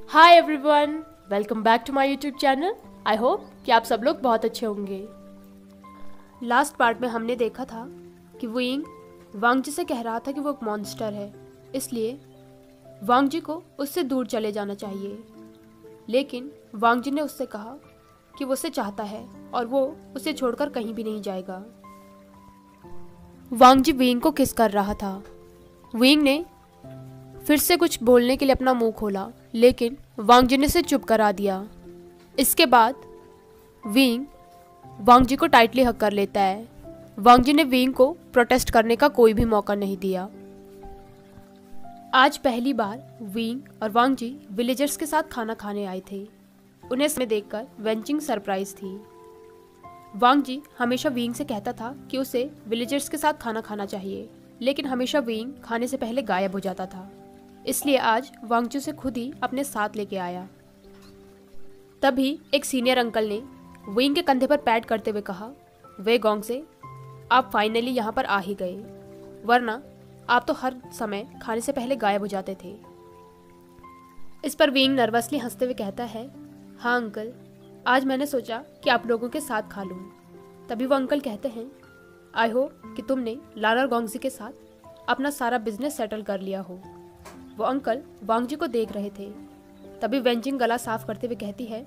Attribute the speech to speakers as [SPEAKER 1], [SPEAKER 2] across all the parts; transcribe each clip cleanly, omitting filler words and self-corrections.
[SPEAKER 1] Hi everyone, welcome back to my YouTube channel. I hope कि आप सब लोग बहुत अच्छे होंगे। लास्ट पार्ट में हमने देखा था कि विंग वांग जी से कह रहा था कि वो एक मॉन्स्टर है, इसलिए वांग जी को उससे दूर चले जाना चाहिए। लेकिन वांग जी ने उससे कहा कि वो उसे चाहता है और वो उसे छोड़कर कहीं भी नहीं जाएगा। वांग जी विंग को किस कर रहा था। विंग ने फिर से कुछ बोलने के लिए अपना मुंह खोला, लेकिन वांग जी ने उसे चुप करा दिया। इसके बाद विंग वांग जी को टाइटली हक कर लेता है। वांग जी ने विंग को प्रोटेस्ट करने का कोई भी मौका नहीं दिया। आज पहली बार विंग और वांग जी विलेजर्स के साथ खाना खाने आए थे। उन्हें इसमें देखकर वेंचिंग सरप्राइज थी। वांग जी हमेशा विंग से कहता था कि उसे विलेजर्स के साथ खाना खाना चाहिए, लेकिन हमेशा विंग खाने से पहले गायब हो जाता था। इसलिए आज वांग जी उसे खुद ही अपने साथ लेके आया। तभी एक सीनियर अंकल ने विंग के कंधे पर पैट करते हुए कहा, वे गोंग से आप फाइनली यहाँ पर आ ही गए, वरना आप तो हर समय खाने से पहले गायब हो जाते थे। इस पर विंग नर्वसली हंसते हुए कहता है, हाँ अंकल, आज मैंने सोचा कि आप लोगों के साथ खा लूँ। तभी वो अंकल कहते हैं, आई होप कि तुमने लानर गोंगजी के साथ अपना सारा बिजनेस सेटल कर लिया हो। वो अंकल वांग जी को देख रहे थे। तभी वेंचिंग गला साफ करते हुए कहती है,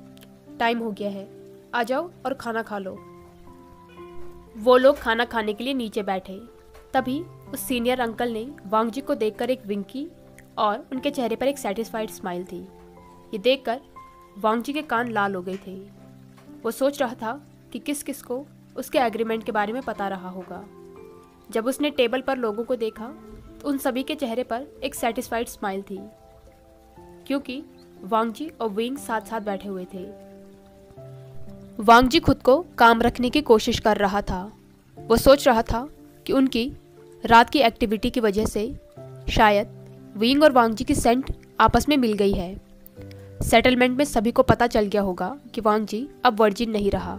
[SPEAKER 1] टाइम हो गया है, आ जाओ और खाना खा लो। वो लोग खाना खाने के लिए नीचे बैठे। तभी उस सीनियर अंकल ने वांग जी को देखकर एक विंक की और उनके चेहरे पर एक सेटिस्फाइड स्माइल थी। ये देखकर वांग जी के कान लाल हो गए थे। वो सोच रहा था कि किस किस को उसके एग्रीमेंट के बारे में पता रहा होगा। जब उसने टेबल पर लोगों को देखा तो उन सभी के चेहरे पर एक सेटिस्फाइड स्माइल थी, क्योंकि वांग जी और विंग साथ साथ बैठे हुए थे। वांग जी खुद को काम रखने की कोशिश कर रहा था। वो सोच रहा था कि उनकी रात की एक्टिविटी की वजह से शायद विंग और वांग जी की सेंट आपस में मिल गई है। सेटलमेंट में सभी को पता चल गया होगा कि वांग जी अब वर्जिन नहीं रहा।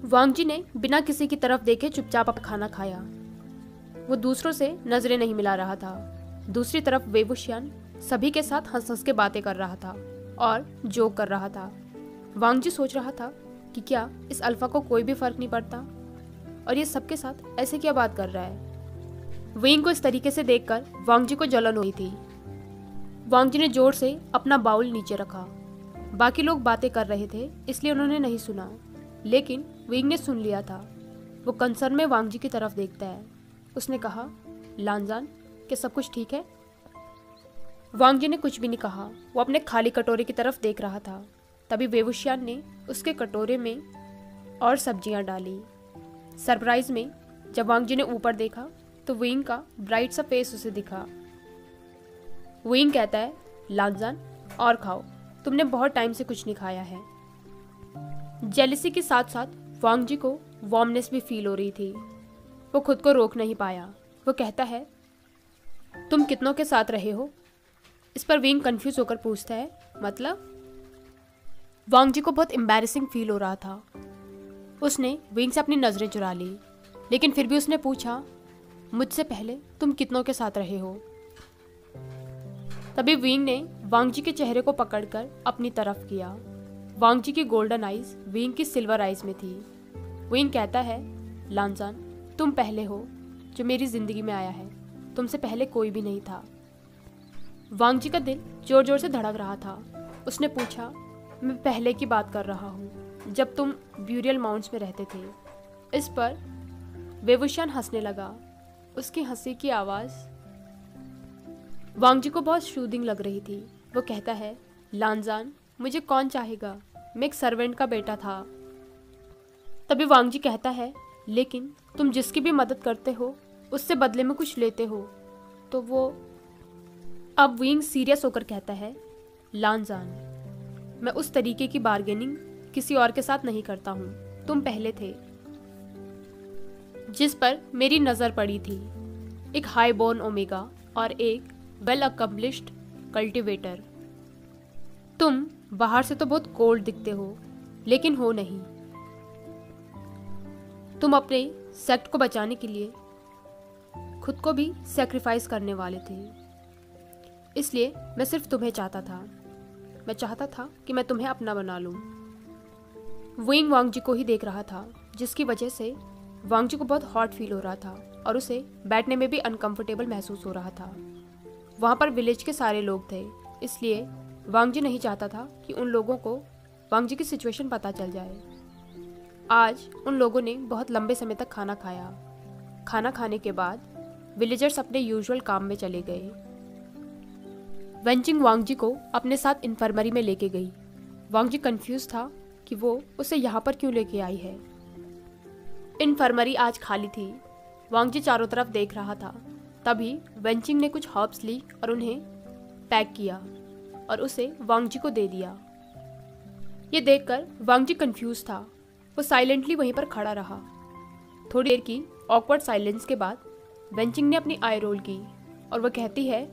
[SPEAKER 1] वांग जी ने बिना किसी की तरफ देखे चुपचाप अपना खाना खाया। वो दूसरों से नजरें नहीं मिला रहा था। दूसरी तरफ वै wuxian सभी के साथ हंस हंस के बातें कर रहा था और जोक कर रहा था। वांग जी सोच रहा था कि क्या इस अल्फा को कोई भी फर्क नहीं पड़ता और ये सबके साथ ऐसे क्या बात कर रहा है। विंग को इस तरीके से देखकर वांग जी को जलन हुई थी। वांग जी ने जोर से अपना बाउल नीचे रखा। बाकी लोग बातें कर रहे थे, इसलिए उन्होंने नहीं सुना, लेकिन विंग ने सुन लिया था। वो कंसर्न में वांग जी की तरफ देखता है। उसने कहा, लानजान, क्या सब कुछ ठीक है? वांग जी ने कुछ भी नहीं कहा। वो अपने खाली कटोरे की तरफ देख रहा था। तभी वै wuxian ने उसके कटोरे में और सब्जियां डाली। सरप्राइज में जब वांग जी ने ऊपर देखा तो विंग का ब्राइट सा फेस उसे दिखा। विंग कहता है, लानजान, और खाओ, तुमने बहुत टाइम से कुछ नहीं खाया है। जेलिसी के साथ साथ वांग जी को वार्मनेस भी फील हो रही थी। वो खुद को रोक नहीं पाया। वो कहता है, तुम कितनों के साथ रहे हो? इस पर विंग कंफ्यूज होकर पूछता है, मतलब? वांग जी को बहुत एम्बैरेसिंग फील हो रहा था। उसने विंग से अपनी नजरें चुरा ली, लेकिन फिर भी उसने पूछा, मुझसे पहले तुम कितनों के साथ रहे हो? तभी विंग ने वांग जी के चेहरे को पकड़कर अपनी तरफ किया। वांग जी की गोल्डन आइज विंग की सिल्वर आइज में थी। विंग कहता है, लानजान, तुम पहले हो जो मेरी जिंदगी में आया है। तुमसे पहले कोई भी नहीं था। वांग जी का दिल जोर जोर से धड़क रहा था। उसने पूछा, मैं पहले की बात कर रहा हूँ, जब तुम ब्यूरियल माउंट्स में रहते थे। इस पर वै wuxian हंसने लगा। उसकी हंसी की आवाज़ वांग जी को बहुत शूदिंग लग रही थी। वो कहता है, लानजान, मुझे कौन चाहेगा? मैं एक सर्वेंट का बेटा था। तभी वांग जी कहता है, लेकिन तुम जिसकी भी मदद करते हो उससे बदले में कुछ लेते हो, तो वो। अब विंग सीरियस होकर कहता है, लानजान, मैं उस तरीके की बार्गेनिंग किसी और के साथ नहीं करता हूँ। तुम पहले थे जिस पर मेरी नज़र पड़ी थी, एक हाई बोर्न ओमेगा और एक वेल अकम्प्लिश्ड कल्टिवेटर। तुम बाहर से तो बहुत कोल्ड दिखते हो, लेकिन हो नहीं। तुम अपने सेक्ट को बचाने के लिए खुद को भी सैक्रिफाइस करने वाले थे। इसलिए मैं सिर्फ तुम्हें चाहता था। मैं चाहता था कि मैं तुम्हें अपना बना लूँ। विंग वांग जी को ही देख रहा था, जिसकी वजह से वांग जी को बहुत हॉट फील हो रहा था और उसे बैठने में भी अनकंफर्टेबल महसूस हो रहा था। वहाँ पर विलेज के सारे लोग थे, इसलिए वांग जी नहीं चाहता था कि उन लोगों को वांग जी की सिचुएशन पता चल जाए। आज उन लोगों ने बहुत लंबे समय तक खाना खाया। खाना खाने के बाद विलेजर्स अपने यूजुअल काम में चले गए। वेंचिंग वांग जी को अपने साथ इन्फर्मरी में लेके गई। वांग जी कंफ्यूज था कि वो उसे यहाँ पर क्यों लेके आई है। इन्फर्मरी आज खाली थी। वांग जी चारों तरफ देख रहा था। तभी वेंचिंग ने कुछ हर्ब्स ली और उन्हें पैक किया और उसे वांग जी को दे दिया। ये देखकर वांग जी कंफ्यूज था। वो साइलेंटली वहीं पर खड़ा रहा। थोड़ी देर की ऑकवर्ड साइलेंस के बाद वेंचिंग ने अपनी आई रोल की और वह कहती है,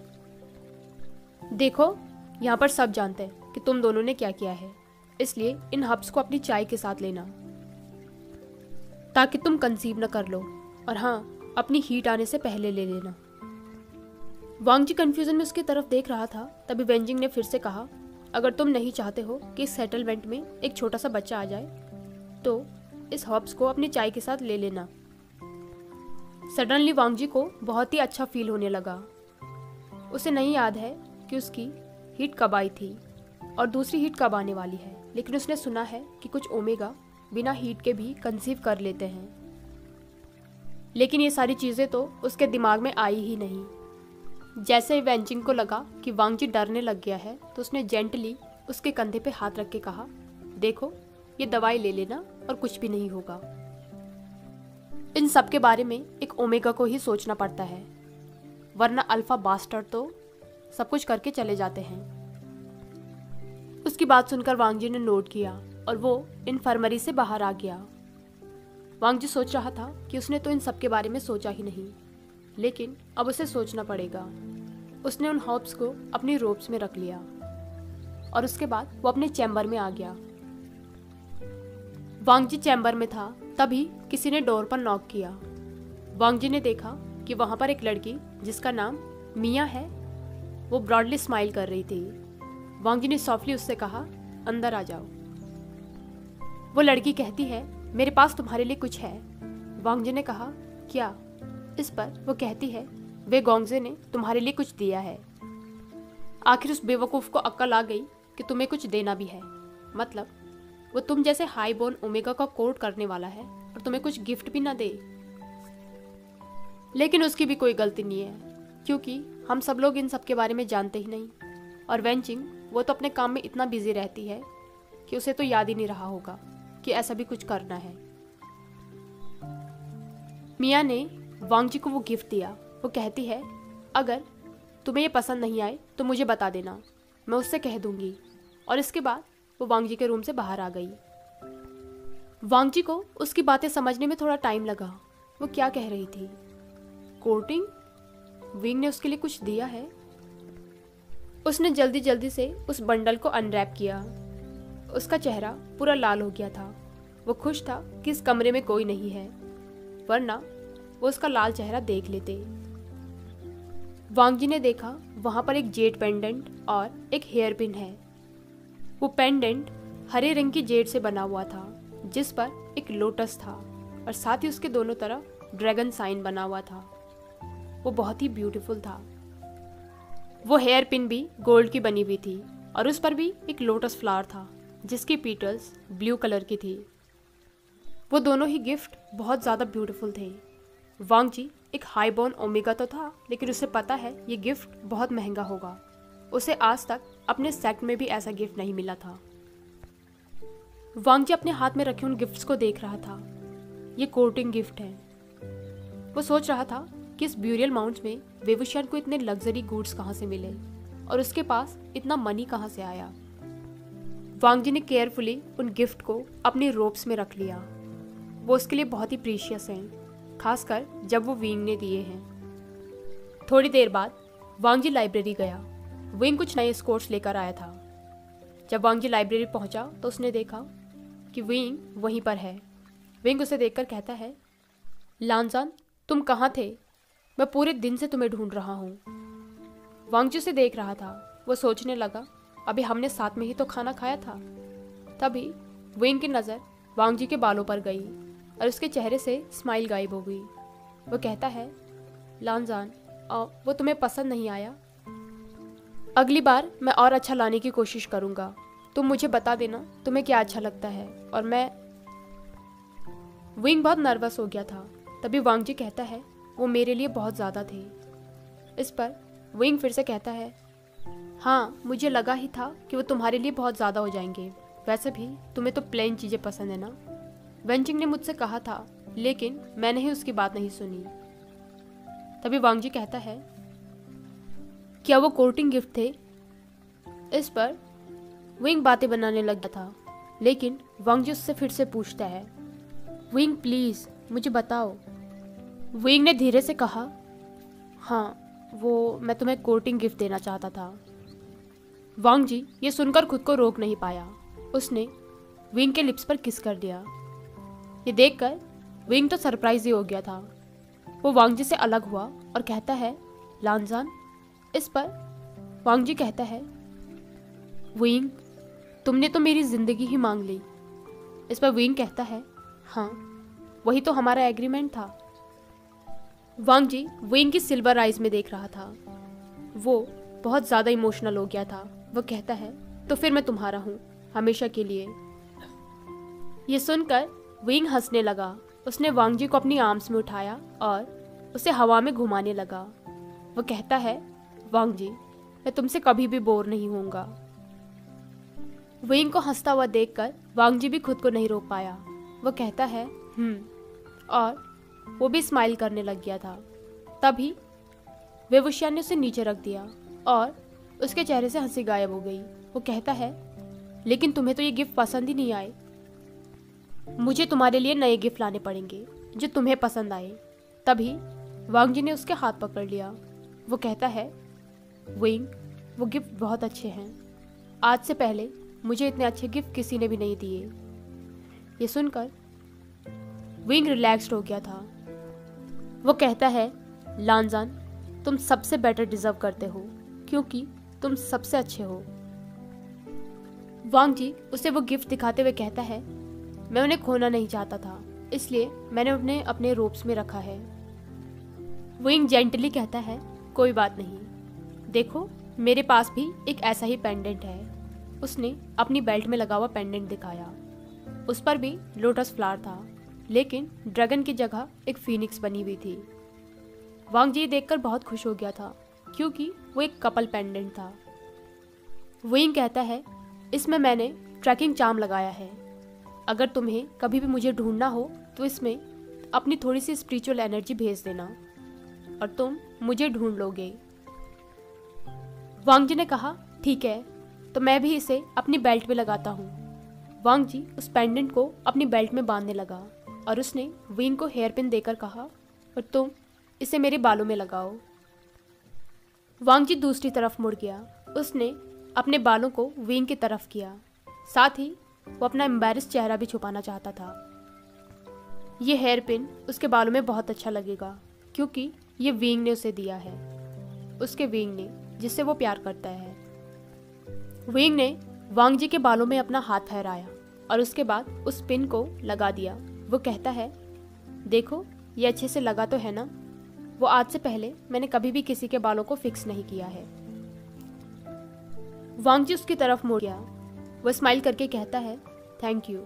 [SPEAKER 1] देखो, यहाँ पर सब जानते हैं कि तुम दोनों ने क्या किया है, इसलिए इन हर्ब्स को अपनी चाय के साथ लेना ताकि तुम कंसीव न कर लो, और हाँ, अपनी हीट आने से पहले ले लेना। वांग जी कंफ्यूजन में उसकी तरफ देख रहा था। तभी वेंचिंग ने फिर से कहा, अगर तुम नहीं चाहते हो कि इस सेटलमेंट में एक छोटा सा बच्चा आ जाए तो इस हर्ब्स को अपनी चाय के साथ ले लेना। सडनली वांग जी को बहुत ही अच्छा फील होने लगा। उसे नहीं याद है कि उसकी हीट कब आई थी और दूसरी हीट कब आने वाली है, लेकिन उसने सुना है कि कुछ ओमेगा बिना हीट के भी कंसीव कर लेते हैं। लेकिन ये सारी चीज़ें तो उसके दिमाग में आई ही नहीं। जैसे ही वेंचिंग को लगा कि वांग जी डरने लग गया है तो उसने जेंटली उसके कंधे पे हाथ रख के कहा, देखो, ये दवाई ले लेना और कुछ भी नहीं होगा। इन सब के बारे में एक ओमेगा को ही सोचना पड़ता है, वरना अल्फा बास्टर्ड तो सब कुछ करके चले जाते हैं। उसकी बात सुनकर वांग जी ने नोट किया और वो इन्फर्मरी से बाहर आ गया। वांग जी सोच रहा था कि उसने तो इन सब के बारे में सोचा ही नहीं, लेकिन अब उसे सोचना पड़ेगा। उसने उन हर्ब्स को अपनी रोब्स में रख लिया और उसके बाद वो अपने चैम्बर में आ गया। वांग जी चैम्बर में था, तभी किसी ने डोर पर नॉक किया। वांग जी ने देखा कि वहां पर एक लड़की जिसका नाम मिया है, वो ब्रॉडली स्माइल कर रही थी। वांग जी ने सॉफ्टली उससे कहा, अंदर आ जाओ। वो लड़की कहती है, मेरे पास तुम्हारे लिए कुछ है। वांग जी ने कहा, क्या? इस पर वो कहती है, वे गोंगजे ने तुम्हारे लिए कुछ दिया है। आखिर उस बेवकूफ़ को अक्ल आ गई कि तुम्हें कुछ देना भी है। मतलब वो तुम जैसे हाई बोर्न ओमेगा का कोर्ट करने वाला है और तुम्हें कुछ गिफ्ट भी ना दे। लेकिन उसकी भी कोई गलती नहीं है, क्योंकि हम सब लोग इन सब के बारे में जानते ही नहीं। और वेंचिंग, वो तो अपने काम में इतना बिजी रहती है कि उसे तो याद ही नहीं रहा होगा कि ऐसा भी कुछ करना है। मिया ने वांग जी को वो गिफ्ट दिया। वो कहती है, अगर तुम्हें ये पसंद नहीं आए तो मुझे बता देना, मैं उससे कह दूंगी। और इसके बाद वो वांग जी के रूम से बाहर आ गई। वांग जी को उसकी बातें समझने में थोड़ा टाइम लगा। वो क्या कह रही थी? कोर्टिंग? विंग ने उसके लिए कुछ दिया है? उसने जल्दी जल्दी से उस बंडल को अनरैप किया। उसका चेहरा पूरा लाल हो गया था। वो खुश था कि इस कमरे में कोई नहीं है, वरना वो उसका लाल चेहरा देख लेते। वांग जी ने देखा वहां पर एक जेड पेंडेंट और एक हेयर पिन है। वो पेंडेंट हरे रंग की जेड से बना हुआ था, जिस पर एक लोटस था और साथ ही उसके दोनों तरफ ड्रैगन साइन बना हुआ था। वो बहुत ही ब्यूटीफुल था। वो हेयर पिन भी गोल्ड की बनी हुई थी और उस पर भी एक लोटस फ्लावर था, जिसकी पीटल्स ब्लू कलर की थी। वो दोनों ही गिफ्ट बहुत ज़्यादा ब्यूटीफुल थे। वांग जी एक हाई बोर्न ओमेगा तो था, लेकिन उसे पता है ये गिफ्ट बहुत महंगा होगा। उसे आज तक अपने सेक्ट में भी ऐसा गिफ्ट नहीं मिला था। वांग जी अपने हाथ में रखे उन गिफ्ट्स को देख रहा था। ये कोर्टिंग गिफ्ट है। वो सोच रहा था कि इस ब्यूरियल माउंट्स में वेवुशियन को इतने लग्जरी गुड्स कहाँ से मिले और उसके पास इतना मनी कहाँ से आया। वांग जी ने केयरफुली उन गिफ्ट को अपनी रोब्स में रख लिया। वो उसके लिए बहुत ही प्रीशियस हैं, खासकर जब वो विंग ने दिए हैं। थोड़ी देर बाद वांग जी लाइब्रेरी गया। विंग कुछ नए स्कोर्स लेकर आया था। जब वांग जी लाइब्रेरी पहुंचा तो उसने देखा कि विंग वहीं पर है। विंग उसे देखकर कहता है, लानजान, तुम कहाँ थे? मैं पूरे दिन से तुम्हें ढूंढ रहा हूँ। वांग जी उसे देख रहा था। वो सोचने लगा, अभी हमने साथ में ही तो खाना खाया था। तभी विंग की नज़र वांग जी के बालों पर गई और उसके चेहरे से स्माइल गायब हो गई। वो कहता है, लानजान, वो तुम्हें पसंद नहीं आया? अगली बार मैं और अच्छा लाने की कोशिश करूँगा। तुम मुझे बता देना तुम्हें क्या अच्छा लगता है और मैं। विंग बहुत नर्वस हो गया था। तभी वांग जी कहता है, वो मेरे लिए बहुत ज़्यादा थे। इस पर विंग फिर से कहता है, हाँ मुझे लगा ही था कि वो तुम्हारे लिए बहुत ज़्यादा हो जाएंगे। वैसे भी तुम्हें तो प्लेन चीज़ें पसंद है ना? वेंचिंग ने मुझसे कहा था, लेकिन मैंने ही उसकी बात नहीं सुनी। तभी वांग जी कहता है, क्या वो कोर्टिंग गिफ्ट थे? इस पर विंग बातें बनाने लग गया था, लेकिन वांग जी उससे फिर से पूछता है, विंग प्लीज़ मुझे बताओ। विंग ने धीरे से कहा, हाँ वो मैं तुम्हें कोर्टिंग गिफ्ट देना चाहता था। वांग जी ये सुनकर खुद को रोक नहीं पाया। उसने विंग के लिप्स पर किस कर दिया। ये देखकर विंग तो सरप्राइज ही हो गया था। वो वांग जी से अलग हुआ और कहता है, लानजान। इस पर वांग जी कहता है, विंग तुमने तो मेरी जिंदगी ही मांग ली। इस पर विंग कहता है, हाँ वही तो हमारा एग्रीमेंट था। वांग जी विंग की सिल्वर आइज में देख रहा था। वो बहुत ज़्यादा इमोशनल हो गया था। वो कहता है, तो फिर मैं तुम्हारा हूँ हमेशा के लिए। ये सुनकर विंग हंसने लगा। उसने वांग जी को अपनी आर्म्स में उठाया और उसे हवा में घुमाने लगा। वो कहता है, वांग जी मैं तुमसे कभी भी बोर नहीं होऊंगा। विंग को हंसता हुआ देखकर वांग जी भी खुद को नहीं रोक पाया। वो कहता है, और वो भी स्माइल करने लग गया था। तभी वेवुशिया ने उसे नीचे रख दिया और उसके चेहरे से हंसी गायब हो गई। वो कहता है, लेकिन तुम्हें तो ये गिफ्ट पसंद ही नहीं आए। मुझे तुम्हारे लिए नए गिफ्ट लाने पड़ेंगे जो तुम्हें पसंद आए। तभी वांग जी ने उसके हाथ पकड़ लिया। वो कहता है, विंग वो गिफ्ट बहुत अच्छे हैं। आज से पहले मुझे इतने अच्छे गिफ्ट किसी ने भी नहीं दिए। ये सुनकर विंग रिलैक्स्ड हो गया था। वो कहता है, लानजान तुम सबसे बेटर डिजर्व करते हो क्योंकि तुम सबसे अच्छे हो। वांग जी उसे वो गिफ्ट दिखाते हुए कहता है, मैं उन्हें खोना नहीं चाहता था, इसलिए मैंने उन्हें अपने रोब्स में रखा है। विंग जेंटली कहता है, कोई बात नहीं, देखो मेरे पास भी एक ऐसा ही पेंडेंट है। उसने अपनी बेल्ट में लगा हुआ पेंडेंट दिखाया। उस पर भी लोटस फ्लावर था, लेकिन ड्रैगन की जगह एक फीनिक्स बनी हुई थी। वांग जी देखकर बहुत खुश हो गया था क्योंकि वो एक कपल पेंडेंट था। विंग कहता है, इसमें मैंने ट्रैकिंग चार्म लगाया है। अगर तुम्हें कभी भी मुझे ढूंढना हो तो इसमें अपनी थोड़ी सी स्पिरिचुअल एनर्जी भेज देना और तुम मुझे ढूंढ लोगे। वांग जी ने कहा, ठीक है, तो मैं भी इसे अपनी बेल्ट में लगाता हूँ। वांग जी उस पेंडेंट को अपनी बेल्ट में बांधने लगा और उसने विंग को हेयर पिन देकर कहा, और तुम इसे मेरे बालों में लगाओ। वांग जी दूसरी तरफ मुड़ गया। उसने अपने बालों को विंग की तरफ किया। साथ ही वो अपना एम्बैरेस चेहरा भी छुपाना चाहता था। ये हेयर पिन उसके बालों में बहुत अच्छा लगेगा क्योंकि ये विंग ने उसे दिया है, उसके विंग ने, जिससे वो प्यार करता है। विंग ने वांग जी के बालों में अपना हाथ ठहराया और उसके बाद उस पिन को लगा दिया। वो कहता है, देखो ये अच्छे से लगा तो है ना? वो आज से पहले मैंने कभी भी किसी के बालों को फिक्स नहीं किया है। वांग जी उसकी तरफ मुड़ गया। वो स्माइल करके कहता है, थैंक यू।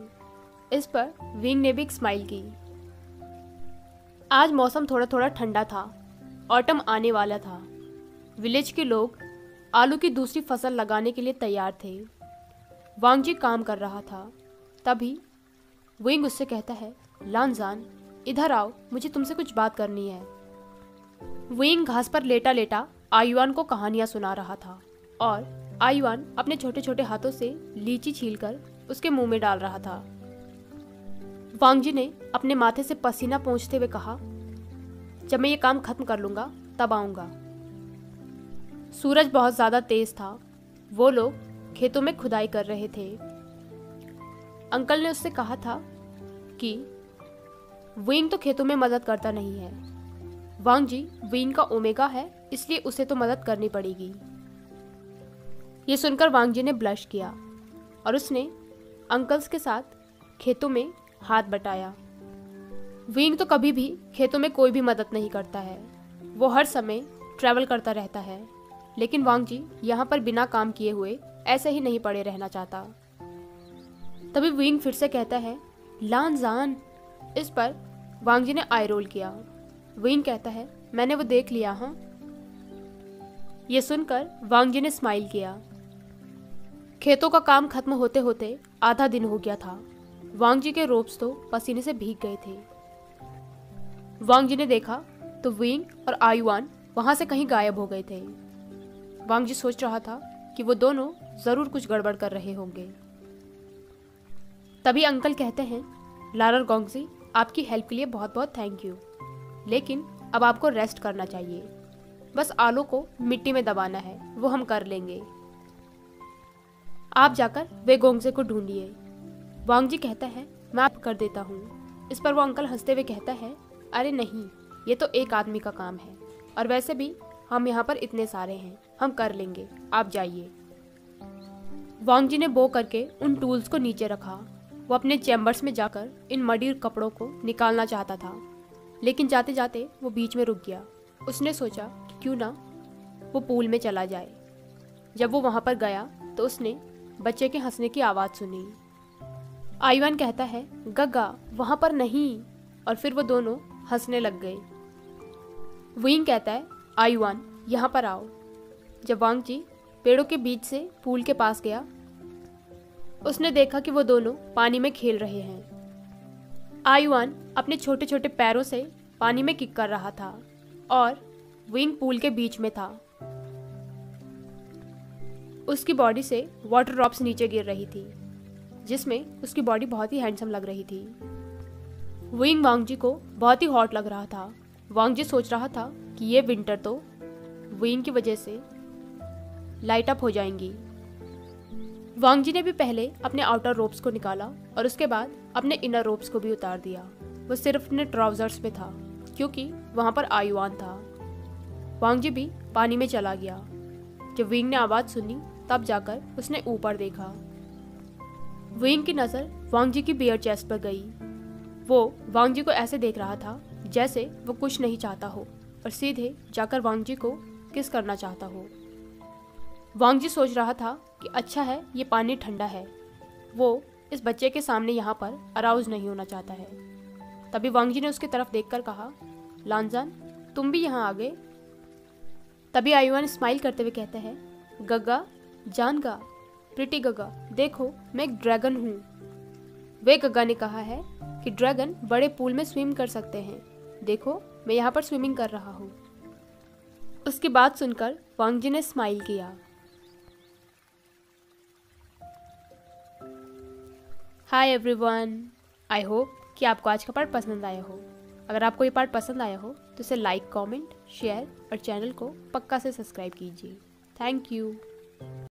[SPEAKER 1] इस पर विंग ने भी एक स्माइल की। आज मौसम थोड़ा थोड़ा ठंडा था। ऑटम आने वाला था। विलेज के लोग आलू की दूसरी फसल लगाने के लिए तैयार थे। वांग जी काम कर रहा था। तभी विंग उससे कहता है, लानजान इधर आओ, मुझे तुमसे कुछ बात करनी है। विंग घास पर लेटा लेटा आयुआन को कहानियां सुना रहा था और आयुआन अपने छोटे छोटे हाथों से लीची छीलकर उसके मुंह में डाल रहा था। वांग जी ने अपने माथे से पसीना पोंछते हुए कहा, जब मैं ये काम खत्म कर लूंगा तब आऊंगा। सूरज बहुत ज्यादा तेज था। वो लोग खेतों में खुदाई कर रहे थे। अंकल ने उससे कहा था कि विंग तो खेतों में मदद करता नहीं है। वांग जी विंग का ओमेगा है इसलिए उसे तो मदद करनी पड़ेगी। ये सुनकर वांग जी ने ब्लश किया और उसने अंकल्स के साथ खेतों में हाथ बटाया। विंग तो कभी भी खेतों में कोई भी मदद नहीं करता है, वो हर समय ट्रैवल करता रहता है, लेकिन वांग जी यहाँ पर बिना काम किए हुए ऐसे ही नहीं पड़े रहना चाहता। तभी विंग फिर से कहता है, लान जान। इस पर वांग जी ने आई रोल किया। विंग कहता है, मैंने वो देख लिया। हाँ। ये सुनकर वांग जी ने स्माइल किया। खेतों का काम खत्म होते होते आधा दिन हो गया था। वांग जी के रोप्स तो पसीने से भीग गए थे। वांग जी ने देखा तो विंग और आयुआन वहां से कहीं गायब हो गए थे। वांग जी सोच रहा था कि वो दोनों जरूर कुछ गड़बड़ कर रहे होंगे। तभी अंकल कहते हैं, लारर गोंगजी, आपकी हेल्प के लिए बहुत बहुत थैंक यू, लेकिन अब आपको रेस्ट करना चाहिए। बस आलू को मिट्टी में दबाना है, वो हम कर लेंगे। आप जाकर वे गोंगजे को ढूंढिए। वांग जी कहता है, मैं आप कर देता हूँ। इस पर वो अंकल हंसते हुए कहता है, अरे नहीं, ये तो एक आदमी का काम है, और वैसे भी हम यहाँ पर इतने सारे हैं, हम कर लेंगे, आप जाइए। वांग जी ने बो करके उन टूल्स को नीचे रखा। वो अपने चैम्बर्स में जाकर इन मडी कपड़ों को निकालना चाहता था, लेकिन जाते जाते वो बीच में रुक गया। उसने सोचा कि क्यों ना वो पूल में चला जाए। जब वो वहां पर गया तो उसने बच्चे के हंसने की आवाज़ सुनी। आयुआन कहता है, गग्गा वहां पर नहीं, और फिर वो दोनों हंसने लग गए। विंग कहता है, आयुआन यहाँ पर आओ। जब वांग जी पेड़ों के बीच से पूल के पास गया, उसने देखा कि वो दोनों पानी में खेल रहे हैं। आयुआन अपने छोटे छोटे पैरों से पानी में किक कर रहा था और विंग पूल के बीच में था। उसकी बॉडी से वाटर ड्रॉप्स नीचे गिर रही थी, जिसमें उसकी बॉडी बहुत ही हैंडसम लग रही थी। विंग वांग जी को बहुत ही हॉट लग रहा था। वांग जी सोच रहा था कि ये विंटर तो विंग की वजह से लाइट अप हो जाएंगी। वांग जी ने भी पहले अपने आउटर रोप्स को निकाला और उसके बाद अपने इनर रोप्स को भी उतार दिया। वो सिर्फ अपने ट्राउजर्स में था, क्योंकि वहां पर आयुआन था। वांग जी भी पानी में चला गया। जब विंग ने आवाज सुनी, तब जाकर उसने ऊपर देखा। विंग की नजर वांग जी की बियर चेस्ट पर गई। वो वांग जी को ऐसे देख रहा था जैसे वो कुछ नहीं चाहता हो और सीधे जाकर वांग जी को किस करना चाहता हो। वांग जी सोच रहा था कि अच्छा है, ये पानी ठंडा है। वो इस बच्चे के सामने यहाँ पर अराउज नहीं होना चाहता है। तभी वांग जी ने उसकी तरफ देखकर कहा, लानजान, तुम भी यहाँ आ गए। तभी आयुआन स्माइल करते हुए कहता है, गग्गा, जानगा, प्रिटी गग्गा, देखो मैं एक ड्रैगन हूँ। वे गग्गा ने कहा है कि ड्रैगन बड़े पूल में स्विम कर सकते हैं। देखो मैं यहाँ पर स्विमिंग कर रहा हूँ। उसकी बात सुनकर वांग जी ने स्माइल किया। हाय एवरीवन, आई होप कि आपको आज का पार्ट पसंद आया हो। अगर आपको ये पार्ट पसंद आया हो तो इसे लाइक, कमेंट, शेयर और चैनल को पक्का से सब्सक्राइब कीजिए। Thank you.